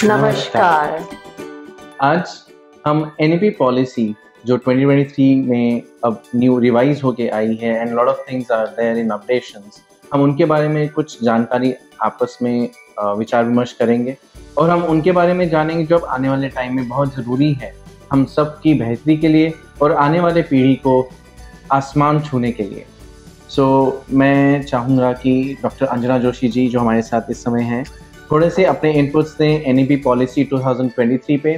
नमस्कार। आज हम एनईपी पॉलिसी जो 2023 में अब न्यू रिवाइज होके आई है and lot of things are there in updations, हम उनके बारे में कुछ जानकारी आपस में विचार विमर्श करेंगे और हम उनके बारे में जानेंगे जो अब आने वाले टाइम में बहुत ज़रूरी है हम सब की बेहतरी के लिए और आने वाले पीढ़ी को आसमान छूने के लिए। मैं चाहूँगा कि डॉक्टर अंजना जोशी जी जो हमारे साथ इस समय हैं थोड़े से अपने इनपुट्स दें एनईपी पॉलिसी 2023 पे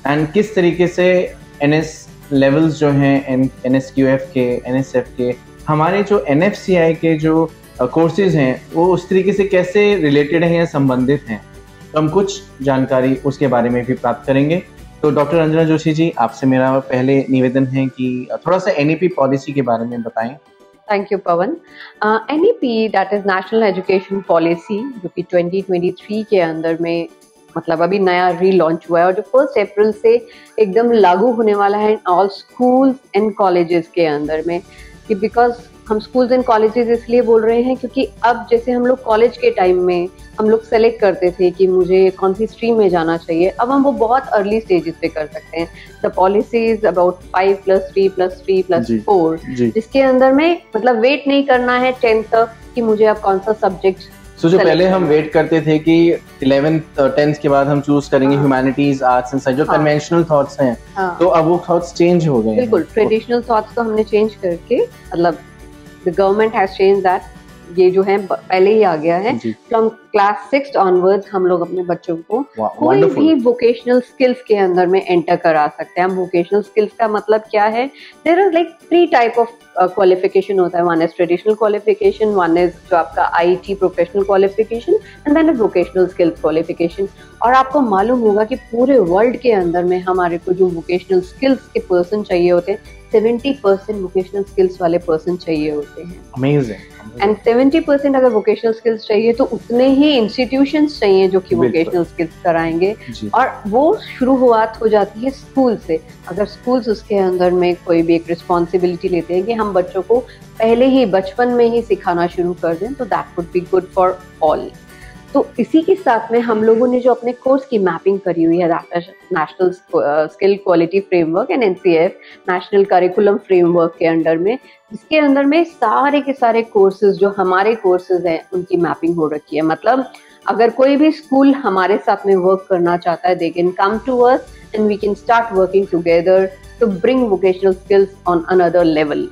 एंड किस तरीके से एनएस लेवल्स जो हैं एनएसक्यूएफ के, एनएसएफ के, हमारे जो एनएफसीआई के जो कोर्सेज हैं वो उस तरीके से कैसे रिलेटेड हैं या संबंधित हैं, तो हम कुछ जानकारी उसके बारे में भी प्राप्त करेंगे। तो डॉक्टर अंजना जोशी जी, आपसे मेरा पहले निवेदन है कि थोड़ा सा एनईपी पॉलिसी के बारे में बताएं। Thank you Pawan. NEP that is national education policy जो कि 2023 के अंदर में मतलब अभी नया रीलॉन्च हुआ है और जो 1 अप्रैल से एकदम लागू होने वाला है ऑल स्कूल्स एंड कॉलेजेस के अंदर में। कि बिकॉज हम स्कूल्स एंड कॉलेजेस इसलिए बोल रहे हैं क्योंकि अब जैसे हम लोग कॉलेज के टाइम में हम लोग सेलेक्ट करते थे कि मुझे कौन सी स्ट्रीम में जाना चाहिए, अब हम वो बहुत अर्ली स्टेजेस पे कर सकते हैं। द पॉलिसी इज अबाउट 5+3+3+4 जिसके अंदर में मतलब वेट नहीं करना है 10th तक कि मुझे अब कौन सा सब्जेक्ट। जो पहले हम वेट करते थे कि 11th 10th के बाद हम चूज करेंगे ह्यूमैनिटीज, आर्ट्स एंड साइंस, जो कन्वेंशनल थॉट्स हैं, तो अब वो थॉट्स चेंज हो गए। बिल्कुल, ट्रेडिशनल थॉट्स को हमने चेंज करके मतलब the government has change that, ये जो है पहले ही आ गया है। फ्रॉम क्लास 6 ऑनवर्ड्स हम लोग अपने बच्चों को कोई भी वोकेशनल स्किल्स के अंदर में एंटर करा सकते हैं। हम वोकेशनल स्किल्स का मतलब क्या है, there are like 3 type of qualification होता है। One is traditional qualification, one is जो आपका IT professional qualification and then vocational skills qualification. और आपको मालूम होगा कि पूरे वर्ल्ड के अंदर में हमारे को जो वोकेशनल स्किल्स के पर्सन चाहिए होते हैं 70% वोकेशनल स्किल्स वाले पर्सन चाहिए होते हैं। अमेजिंग। एंड 70% अगर वोकेशनल स्किल्स चाहिए तो उतने ही इंस्टीट्यूशंस चाहिए जो कि वोकेशनल स्किल्स कराएंगे। और वो शुरुआत हो जाती है स्कूल से। अगर स्कूल्स उसके अंदर में कोई भी एक रिस्पॉन्सिबिलिटी लेते हैं कि हम बच्चों को पहले ही बचपन में ही सिखाना शुरू कर दें तो that would be good for all. तो इसी के साथ में हम लोगों ने जो अपने कोर्स की मैपिंग करी हुई है national skill quality framework and NCF national curriculum framework के अंडर में, जिसके अंदर में सारे के सारे कोर्सेज जो हमारे कोर्सेज हैं उनकी मैपिंग हो रखी है। मतलब अगर कोई भी स्कूल हमारे साथ में वर्क करना चाहता है they can come to us and we can start working together to bring vocational skills on another level.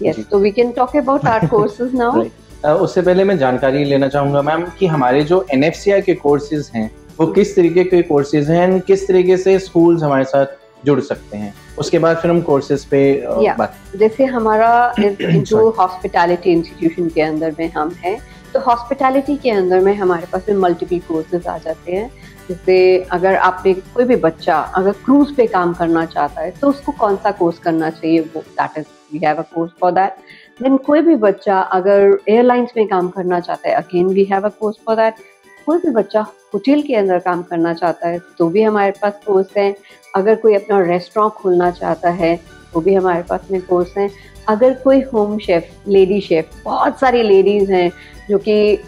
Yes, तो we can talk about our courses now. उससे पहले मैं जानकारी लेना चाहूंगा मैम कि हमारे जो एनएफसीआई के कोर्सेज हैं वो किस तरीके के कोर्सेज हैं, किस तरीके से स्कूल्स हमारे साथ जुड़ सकते हैं, उसके बाद फिर हम कोर्सेज पे बात। जैसे हमारा जो हॉस्पिटैलिटी इंस्टीट्यूशन के अंदर में हम हैं, तो हॉस्पिटैलिटी के अंदर में हमारे पास में मल्टीपल कोर्सेज आ जाते हैं। जैसे अगर आपने कोई भी बच्चा अगर क्रूज पे काम करना चाहता है तो उसको कौन सा कोर्स करना चाहिए, वो that is we have a course for that. Then कोई भी बच्चा अगर एयरलाइंस में काम करना चाहता है, again we have a course for that. कोई भी बच्चा होटल के अंदर काम करना चाहता है तो भी हमारे पास कोर्स है। अगर कोई अपना रेस्टोरेंट खोलना चाहता है तो भी हमारे पास में कोर्स हैं। अगर कोई होम शेफ, लेडी शेफ, बहुत सारी लेडीज हैं जो कि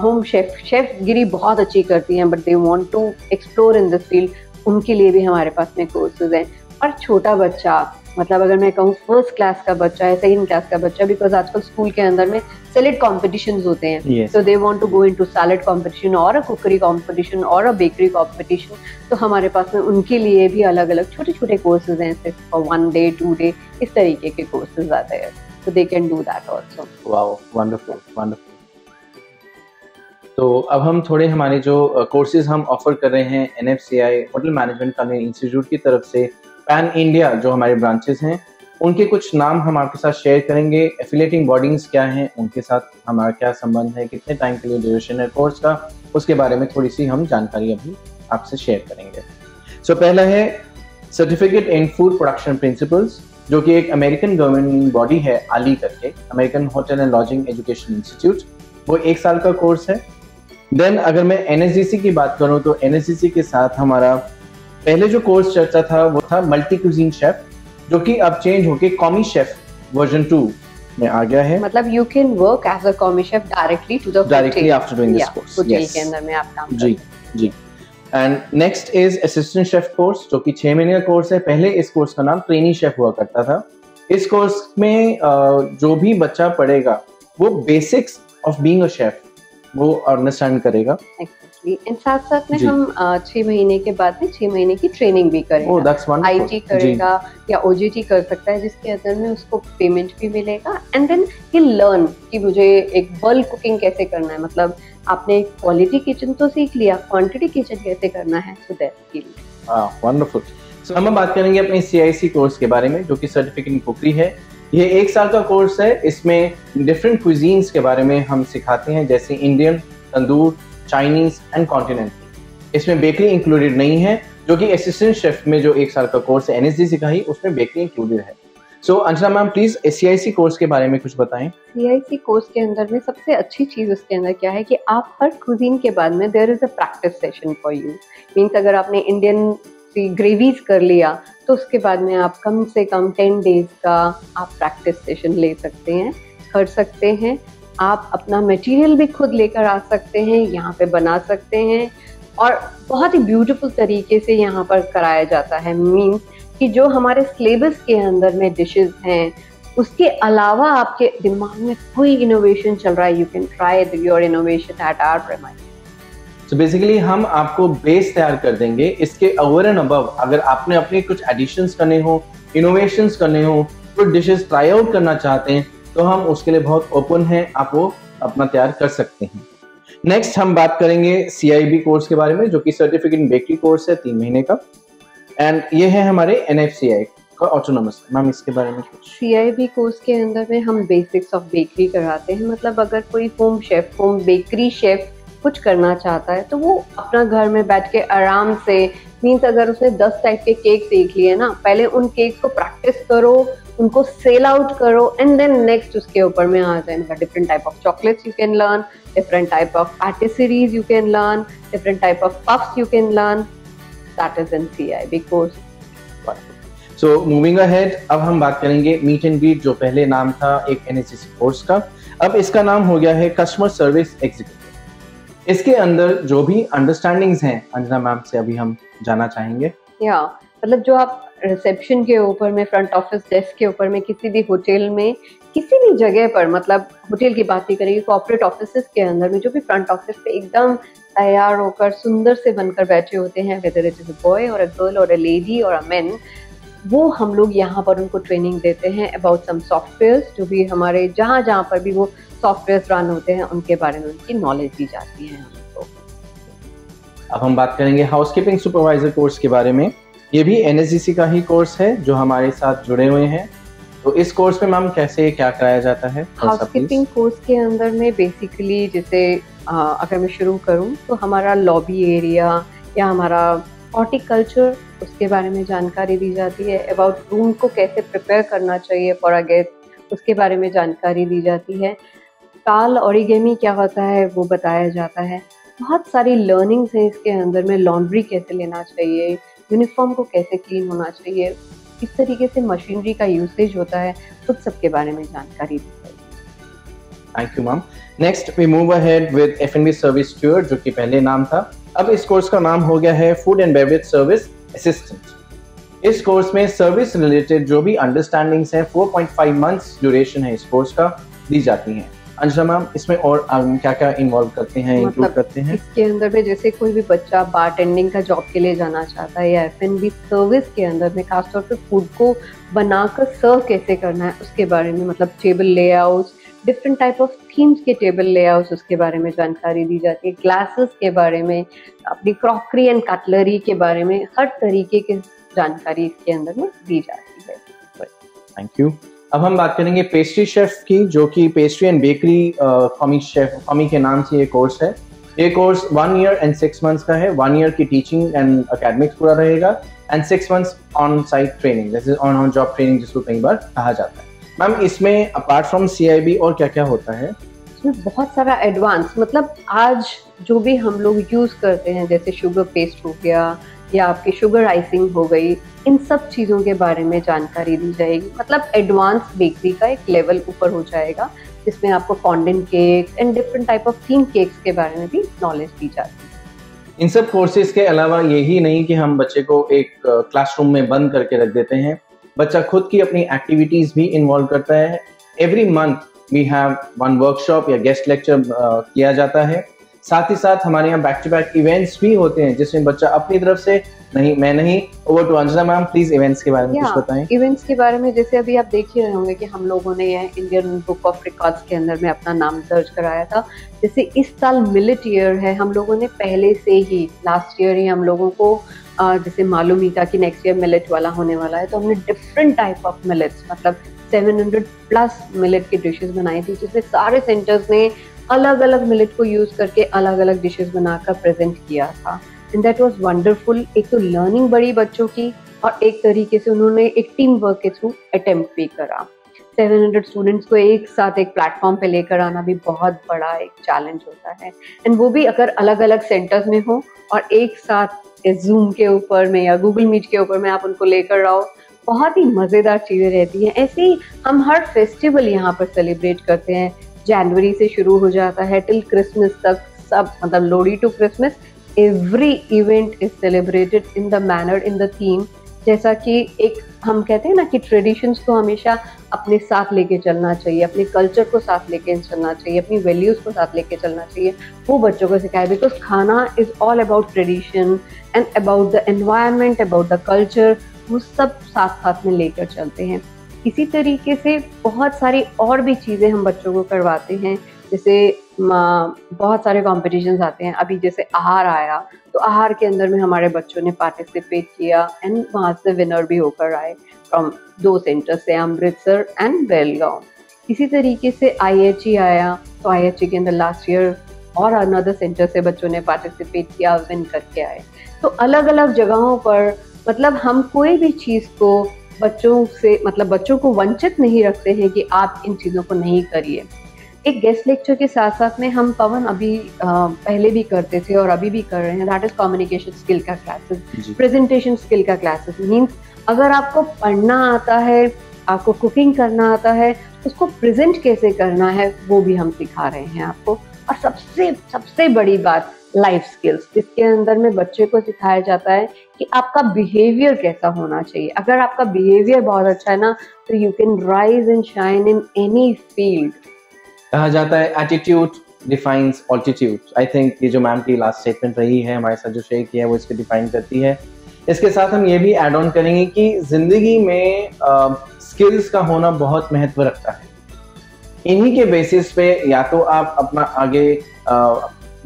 होम शेफ गिरी बहुत अच्छी करती हैं but they want to explore in this field, उनके लिए भी हमारे पास में कोर्सेज हैं। और छोटा बच्चा मतलब अगर मैं कहूँ 1st क्लास का बच्चा है, 2nd क्लास का बच्चा, बिकॉज आजकल स्कूल के अंदर में सैलेड कॉम्पिटिशन्स होते हैं, तो they want to go into salad competition और अ कुकरी कॉम्पिटिशन और अ बेकरी कॉम्पिटिशन, तो हमारे पास में उनके लिए भी अलग अलग छोटे छोटे कोर्सेज हैं, सिर्फ 1 डे 2 डे इस तरीके के कोर्सेज आते हैं, तो they can do that also. Wow, wonderful wonderful. तो अब हम थोड़े हमारे जो कोर्सेज हम ऑफर कर रहे हैं एनएफसीआई होटल मैनेजमेंट का इंस्टीट्यूट की तरफ से पैन इंडिया जो हमारे ब्रांचेस हैं उनके कुछ नाम हम आपके साथ शेयर करेंगे। एफिलिएटिंग बॉडीज क्या हैं, उनके साथ हमारा क्या संबंध है, कितने टाइम के लिए ड्यूरेशन है कोर्स का, उसके बारे में थोड़ी सी हम जानकारी अभी आपसे शेयर करेंगे। पहला है certificate in food production principles, जो कि एक अमेरिकन गवर्नमेंट बॉडी है, आली करके, American hotel and lodging education institute. वो 1 साल का कोर्स है। देन अगर मैं एनएसजीसी की बात करूं तो एनएसजीसी के साथ हमारा पहले जो कोर्स चर्चा था वो था मल्टी क्यूजीन शेफ, जो कि अब चेंज होके कॉमी शेफ वर्जन 2 में आ गया है। मतलब you can work as a commis chef directly to the directly after doing this course. Hotel के अंदर में आप काम जी जी। And next is assistant chef course, जो कि 6 महीने का कोर्स है। पहले इस कोर्स का नाम ट्रेनी शेफ हुआ करता था। इस कोर्स में जो भी बच्चा पढ़ेगा वो basics of being a chef वो अंडरस्टैंड करेगा। इन साथ साथ में हम 6 महीने के बाद में 6 महीने की ट्रेनिंग भी करेगा। आईटी करेगा या ओजीटी कर सकता है, जिसके अंदर में उसको पेमेंट भी मिलेगा। एंड देन ही लर्न कि मुझे एक बल्क कुकिंग कैसे करना है, मतलब आपने क्वालिटी किचन तो सीख लिया, क्वांटिटी किचन कैसे करना है, सो दैट वंडरफुल। सो हम बात करेंगे अपने CIC कोर्स के बारे में, जो कि सर्टिफिकेट इन कुकरी है। ये 1 साल का कोर्स है। इसमें डिफरेंट क्विजीन्स के बारे में हम सिखाते हैं, जैसे Indian, tandoor, Chinese and continental. इसमें बेकरी इंक्लूडेड नहीं है, जो कि असिस्टेंट शेफ में जो 1 साल का कोर्स है NSDC का ही, उसमें बेकरी इंक्लूडेड है। So Anjana ma'am please CIC course के बारे में कुछ बताएं। CIC कोर्स के अंदर में सबसे अच्छी चीज उसके अंदर क्या है कि आप हर कुजीन के बाद में there is a practice session for you. Means अगर आपने इंडियन ग्रेवीज कर लिया तो उसके बाद में आप कम से कम 10 डेज का आप प्रैक्टिस सेशन ले सकते हैं, कर सकते हैं। आप अपना मटेरियल भी खुद लेकर आ सकते हैं, यहाँ पे बना सकते हैं, और बहुत ही ब्यूटीफुल तरीके से यहाँ पर कराया जाता है। मीन्स कि जो हमारे सिलेबस के अंदर में डिशेस हैं, उसके अलावा आपके दिमाग में कोई इनोवेशन चल रहा है, you can try your innovation at our premise. So basically हम आपको बेस तैयार कर देंगे। इसके ओवर एंड अबव अगर आपने अपने कुछ एडिशंस करने हो, इनोवेशंस करने हो, कुछ डिशेस ट्राई आउट करना चाहते हैं, तो हम उसके लिए बहुत ओपन हैं, आप वो अपना तैयार कर सकते हैं। नेक्स्ट हम बात करेंगे CIB कोर्स के बारे में, जो कि सर्टिफिकेट इन बेकरी कोर्स है 3 महीने का। एंड ये है हमारे NFCI का ऑटोनोमस। मैम इसके बारे में कुछ। CIB कोर्स के अंदर में हम बेसिक्स ऑफ बेकरी कराते हैं। मतलब अगर कोई होम बेकरी शेफ कुछ करना चाहता है तो वो अपना घर में बैठ के आराम से, मीन्स अगर उसने 10 टाइप के केक सीख लिए ना, पहले उन केक्स को प्रैक्टिस करो, उनको सेल आउट करो, एंड देन नेक्स्ट उसके ऊपर में आ जाए। मतलब different type of chocolates you can learn, different type of patisseries you can learn, different type of puffs you can learn. That is in CIB course. So moving ahead, अब हम बात करेंगे मीट एंड ग्रीट, जो पहले नाम था एक NSCC course का, अब इसका नाम हो गया है कस्टमर सर्विस एग्जीक्यूटिव। इसके अंदर जो भी अंडरस्टैंडिंग्स हैं अंजना मैम से अभी हम जानना चाहेंगे। या मतलब जो आप रिसेप्शन के ऊपर में, फ्रंट ऑफिस डेस्क के ऊपर में, किसी भी होटल में, किसी भी जगह पर, मतलब होटल की बात नहीं करेंगे, कॉर्पोरेट ऑफिसेस के अंदर में जो भी फ्रंट ऑफिस पे एकदम तैयार होकर सुंदर से बनकर बैठे होते हैं, whether it is a boy और अ गर्ल और अ लेडी और अ मैन, वो हम लोग यहाँ पर उनको ट्रेनिंग देते हैं अबाउट सम सॉफ्टवेयर्स, जो भी हमारे जहाँ पर भी वो सॉफ्टवेयर रन होते हैं उनके बारे में उनकी नॉलेज दी जाती है हमको। अब हम बात करेंगे हाउसकीपिंग सुपरवाइजर कोर्स के बारे में। ये भी NSCC का ही कोर्स है जो हमारे साथ जुड़े हुए हैं। तो इस कोर्स में मैम कैसे क्या कराया जाता है? हाउसकीपिंग कोर्स के अंदर में बेसिकली जैसे अगर मैं शुरू करूँ तो हमारा लॉबी एरिया या हमारा हॉर्टिकल्चर, उसके बारे में जानकारी दी जाती है। अबाउट रूम को कैसे प्रिपेयर करना चाहिए फॉर अ गेस्ट, उसके बारे में जानकारी दी जाती है। टाल ओरिगेमी क्या होता है वो बताया जाता है। बहुत सारी लर्निंग्स हैं इसके अंदर में। लॉन्ड्री कैसे लेना चाहिए, यूनिफॉर्म को कैसे क्लीन होना चाहिए, किस तरीके से मशीनरी का यूसेज होता है, उस सब के बारे में जानकारी दी जाएगी। Thank you ma'am. Next we move ahead with F&B service steward, जो कि पहले नाम था। अब इस कोर्स का नाम हो गया है food and beverage service assistant. इस कोर्स में सर्विस रिलेटेड जो भी अंडरस्टैंडिंग्स हैं, 4.5 मंथ्स ड्यूरेशन है इस कोर्स का, दी जाती हैं। अंजना मैम इसमें और क्या क्या इन्वॉल्व करते हैं, इंक्लूड करते हैं? इसके अंदर में जैसे कोई भी बच्चा बारटेंडिंग का जॉब के लिए जाना चाहता है या F&B सर्विस के अंदर में खासतौर पे फूड को बनाकर सर्व कैसे करना है उसके बारे में, मतलब table layouts, different type of themes के टेबल लेआउट्स, उसके बारे में जानकारी दी जाती है। ग्लासेस के बारे में, अपनी क्रॉकरी एंड कटलरी के बारे में, हर तरीके की जानकारी इसके अंदर में दी जाती है। Thank you. अब हम बात करेंगे पेस्ट्री शेफ की, जो कि पेस्ट्री एंड बेकरी कॉमी के नाम से ये कोर्स है। ये कोर्स 1 ईयर एंड 6 मंथ्स का है। 1 ईयर की टीचिंग एंड एकेडमिक्स पूरा रहेगा and 6 months on site training, जैसे ऑन जॉब ट्रेनिंग जिसको कई बार कहा जाता है। मैम इसमें अपार्ट फ्रॉम CIB और क्या क्या होता है? इसमें बहुत सारा एडवांस, मतलब आज जो भी हम लोग यूज करते हैं, जैसे शुगर पेस्ट हो गया या आपकी शुगर आइसिंग हो गई, इन सब चीज़ों के बारे में जानकारी दी जाएगी। मतलब एडवांस बेकरी का एक लेवल ऊपर हो जाएगा, जिसमें आपको fondant cakes and different type of theme cakes के बारे में भी नॉलेज दी जाती है। इन सब कोर्सेज के अलावा यही नहीं कि हम बच्चे को एक क्लासरूम में बंद करके रख देते हैं, बच्चा खुद की अपनी एक्टिविटीज भी इन्वॉल्व करता है। Every month we have one workshop या गेस्ट लेक्चर किया जाता है। साथ ही साथ हमारे यहाँ बैक टू बैक इवेंट्स भी होते हैं जिसमें बच्चा अपनी तरफ से नहीं, मैं नहीं, over to Anjana ma'am, please events के बारे में कुछ बताएं। इवेंट्स के बारे में जैसे अभी आप देख ही रहे होंगे कि हम लोगों ने इंडियन बुक ऑफ रिकॉर्ड्स के अंदर में अपना नाम दर्ज कराया था। जैसे इस साल मिलेट ईयर है, हम लोगों ने पहले से ही लास्ट ईयर ही हम लोगों को जैसे मालूम ही था कि नेक्स्ट ईयर मिलेट वाला होने वाला है, तो हमने डिफरेंट टाइप ऑफ मिलेट्स, मतलब 700 प्लस मिलेट की डिशेस बनाई थी, जिसमें सारे सेंटर्स ने अलग अलग मिलेट को यूज करके अलग अलग डिशेस बनाकर प्रेजेंट किया था। And that was wonderful. एक तो लर्निंग बढ़ी बच्चों की, और एक तरीके से उन्होंने एक टीम वर्क के थ्रू अटेम्प्ट भी करा। 700 स्टूडेंट्स को एक साथ एक प्लेटफॉर्म पे लेकर आना भी बहुत बड़ा एक चैलेंज होता है, एंड वो भी अगर अलग अलग सेंटर्स में हो और एक साथ जूम के ऊपर में या गूगल मीट के ऊपर में आप उनको लेकर आओ, बहुत ही मज़ेदार चीज़ें रहती हैं। ऐसे ही हम हर फेस्टिवल यहाँ पर सेलिब्रेट करते हैं। जनवरी से शुरू हो जाता है टिल क्रिसमस तक, सब मतलब Lohri to Christmas, every event is celebrated in the manner, in the theme. जैसा कि एक हम कहते हैं ना कि ट्रेडिशंस को हमेशा अपने साथ लेके चलना चाहिए, अपने कल्चर को साथ लेके चलना चाहिए, अपनी वैल्यूज को साथ लेके चलना चाहिए, वो बच्चों को सिखाए। बिकॉज खाना is all about tradition and about the environment, about the culture, वो सब साथ साथ में लेकर चलते हैं। इसी तरीके से बहुत सारी और भी चीज़ें हम बच्चों को करवाते हैं। जैसे बहुत सारे कॉम्पिटिशन्स आते हैं, अभी जैसे आहार आया, तो आहार के अंदर में हमारे बच्चों ने पार्टिसिपेट किया एंड वहाँ से विनर भी होकर आए फ्रॉम 2 सेंटर से, अमृतसर एंड बेलगांव। इसी तरीके से IHE आया, तो IHE के अंदर लास्ट ईयर और अनदर सेंटर से बच्चों ने पार्टिसिपेट किया, विन करके आए। तो अलग अलग जगहों पर मतलब हम कोई भी चीज़ को बच्चों से, मतलब बच्चों को वंचित नहीं रखते हैं कि आप इन चीज़ों को नहीं करिए। एक गेस्ट लेक्चर के साथ साथ में हम पवन अभी पहले भी करते थे और अभी भी कर रहे हैं, दैट इज कम्युनिकेशन स्किल का क्लासेस, प्रेजेंटेशन स्किल का क्लासेस। मीन्स अगर आपको पढ़ना आता है, आपको कुकिंग करना आता है, उसको प्रेजेंट कैसे करना है वो भी हम सिखा रहे हैं आपको। और सबसे बड़ी बात लाइफ स्किल्स, जिसके अंदर में बच्चे को सिखाया जाता है कि आपका बिहेवियर कैसा होना चाहिए। अगर आपका बिहेवियर बहुत अच्छा है ना, तो you can rise and shine in any field. कहा जाता है attitude defines altitude. I think ये जो मैम की लास्ट स्टेटमेंट रही है, हमारे साथ जो शेयर किया है, वो इसको डिफाइन करती है। इसके साथ हम ये भी ऐड ऑन करेंगे कि जिंदगी में स्किल्स का होना बहुत महत्व रखता है। इन्हीं के बेसिस पे या तो आप अपना आगे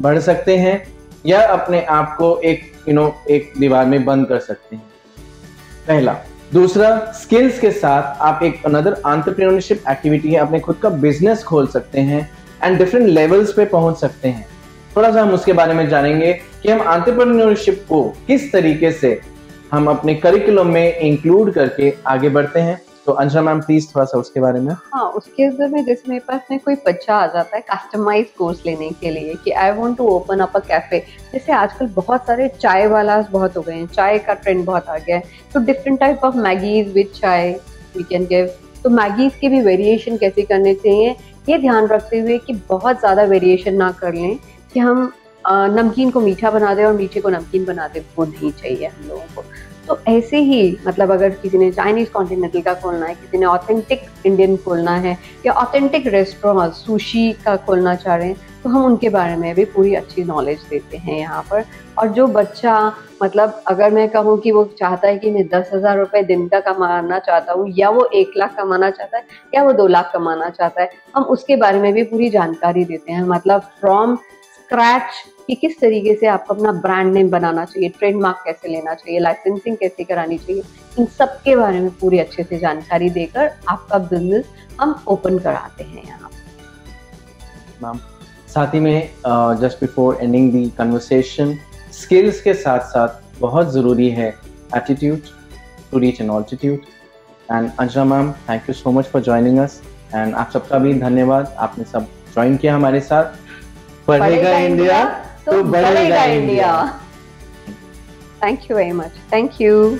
बढ़ सकते हैं या अपने आप को एक दीवार में बंद कर सकते हैं, पहला। दूसरा, स्किल्स के साथ आप एक अनदर एंटरप्रेन्योरशिप एक्टिविटी है, अपने खुद का बिजनेस खोल सकते हैं एंड डिफरेंट लेवल्स पे पहुंच सकते हैं। थोड़ा सा हम उसके बारे में जानेंगे कि हम एंटरप्रेन्योरशिप को किस तरीके से हम अपने करिकुलम में इंक्लूड करके आगे बढ़ते हैं। तो अंजना मैम प्लीज थोड़ा सा उसके बारे में। हाँ, उसके अंदर में जैसे मेरे पास में कोई बच्चा आ जाता है कस्टमाइज कोर्स लेने के लिए कि I want to open up a cafe. जैसे आजकल बहुत सारे चाय वाला बहुत हो गए हैं, चाय का ट्रेंड बहुत आ गया है, तो different type of Maggie's with चाय वी कैन गिव। तो मैगीज के भी वेरिएशन कैसे करने चाहिए, ये ध्यान रखते हुए कि बहुत ज़्यादा वेरिएशन ना कर लें कि हम नमकीन को मीठा बना दें और मीठे को नमकीन बना दें, वो नहीं चाहिए हम लोगों को। तो ऐसे ही मतलब अगर किसी ने चाइनीज कॉन्टिनेंटल का खोलना है, किसी ने ऑथेंटिक इंडियन खोलना है या ऑथेंटिक रेस्टोरेंट सुशी का खोलना चाह रहे हैं, तो हम उनके बारे में भी पूरी अच्छी नॉलेज देते हैं यहाँ पर। और जो बच्चा मतलब अगर मैं कहूँ कि वो चाहता है कि मैं 10,000 रुपये दिन का कमाना चाहता हूँ, या वो 1 लाख कमाना चाहता है, या वो 2 लाख कमाना चाहता है, हम उसके बारे में भी पूरी जानकारी देते हैं। मतलब फ्रॉम स्क्रैच कि किस तरीके से आपको अपना ब्रांड नेम बनाना चाहिए, ट्रेडमार्क कैसे लेना चाहिए, लाइसेंसिंग कैसे करानी चाहिए, इन सब के बारे में पूरी अच्छे से जानकारी देकर आपका बिजनेस हम ओपन कराते हैं यहाँ। मैम साथ ही में just before ending the conversation, skills के साथ साथ बहुत ज़रूरी है attitude to reach an altitude. And Anjana ma'am, thank you so much for joining us. And आप सबका भी धन्यवाद, आपने सब ज्वाइन किया हमारे साथ। पढ़ेगा इंडिया तो बढ़ेगा India. Thank you very much. Thank you.